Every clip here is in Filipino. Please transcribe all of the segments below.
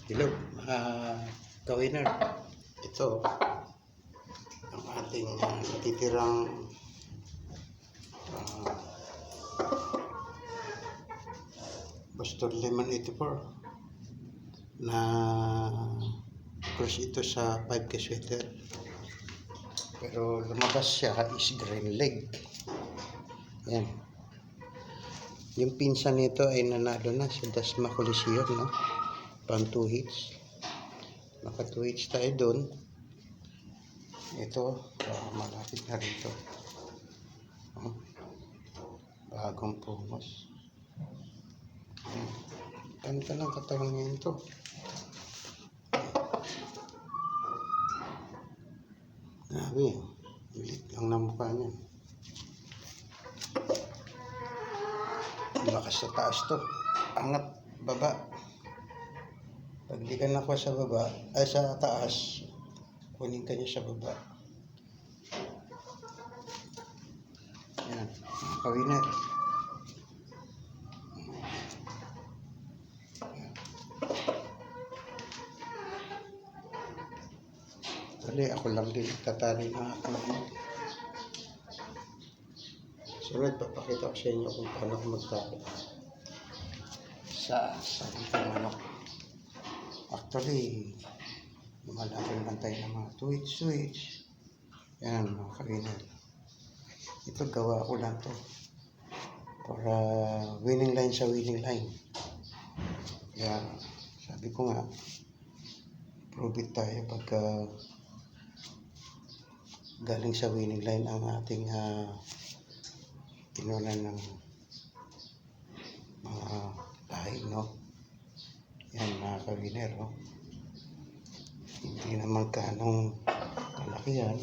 Hello, ka-winner. Ito, ang ating natitirang uh, Boston Lemon 84 na cross ito sa 5K sweater. Pero lumabas siya is green leg. Yan. Yung pinsan nito ay nanalo na sa Dasma Coliseum, no? Pang 2 hits. Naka 2 hits tayo doon. Ito, malapit na rito. Bagong pumos. Ganda ng katawan ngayon to. Grabe, ulit lang na mukha niya. Lakas sa taas to. Angat, baba. Pag di ka nakuha sa baba, ay sa taas, kunin ka niya sa baba. Yan, mga ka-winner. Dali, ako lang din tatali ng aking. Sunod, papakita ko sa inyo kung paano ako magtali sa itong manok. Actually, lumalaban lang tayo ng mga twitch. Yan, mga ka-winner. Ito, gawa ko lang to para winning line sa winning line. Kaya, sabi ko nga, prove it tayo pagka galing sa winning line ang ating kinunan ng mga lahi, no? Yan, mga ka-winner, no? Hindi naman kanong kalakihan.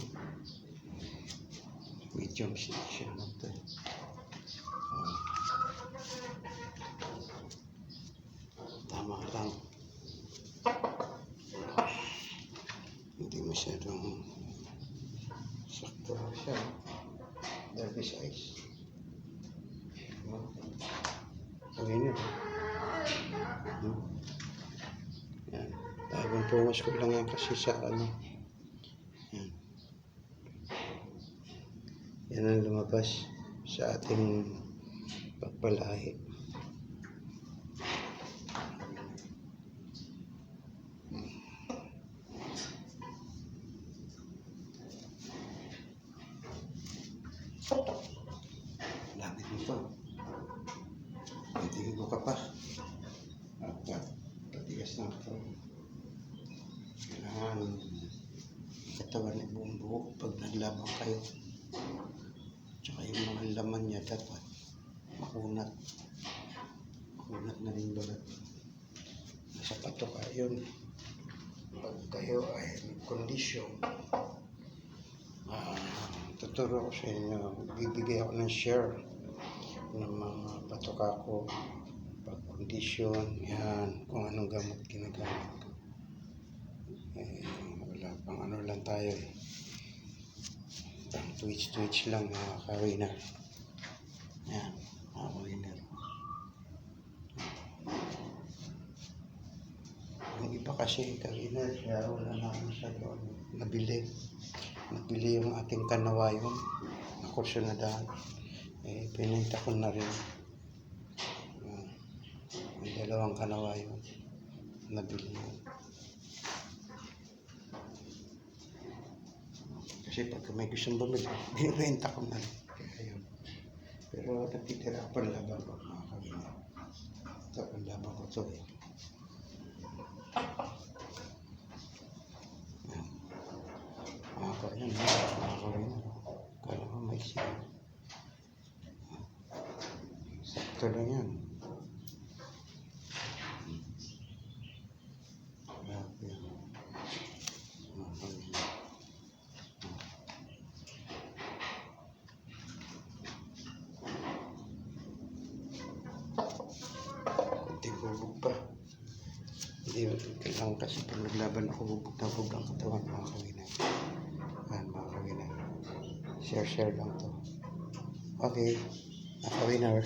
Medium section lang ito. Tama lang. Hindi masyadong sakto siya. Derby size. Ayun yun. Yan. Bagong pumas ko lang yan kasi sa ano. Yan. Yan ang lumabas sa ating pagpalahi. Lapit nito. Hindi ko ka pa. Patigas na ito. Kailangan katawan ay buong buo pag naglabang kayo. Tsaka yung mga laman niya dapat makunat. Makunat na rin balat. Nasa patoka yun. Pag kayo ay may kondisyon, tuturo ko sa inyo. Bibigay ako ng share ng mga patoka ko. Pag kondisyon, yan, kung anong gamot ginagamit ko. Wala pang ano lang tayo eh. Pang twitch lang, mga ka-winner. Yan, mga ka-winner. Yung iba kasi ka-winner, kaya wala na ako masyado nabili yung ating kanawayon na kursunadahan. Pinita ko na rin. May dalawang kanawayon nabili yun. Kasi pagka may gustong bumili, binibenta ko na rin. Kaya yun. Pero natitira pa laban ko, mga ka-winner. Ito, ang laban ko ito eh. Ayan, mga ka-winner. Kala ko may siya. Sakto lang yan. Kunting hubog pa. Hindi, kailangan kasi pag naglaban ako hubog na hubog ang katawan, mga ka-winner. Ayan, mga ka-winner. Share lang to. Okay, mga ka-winner.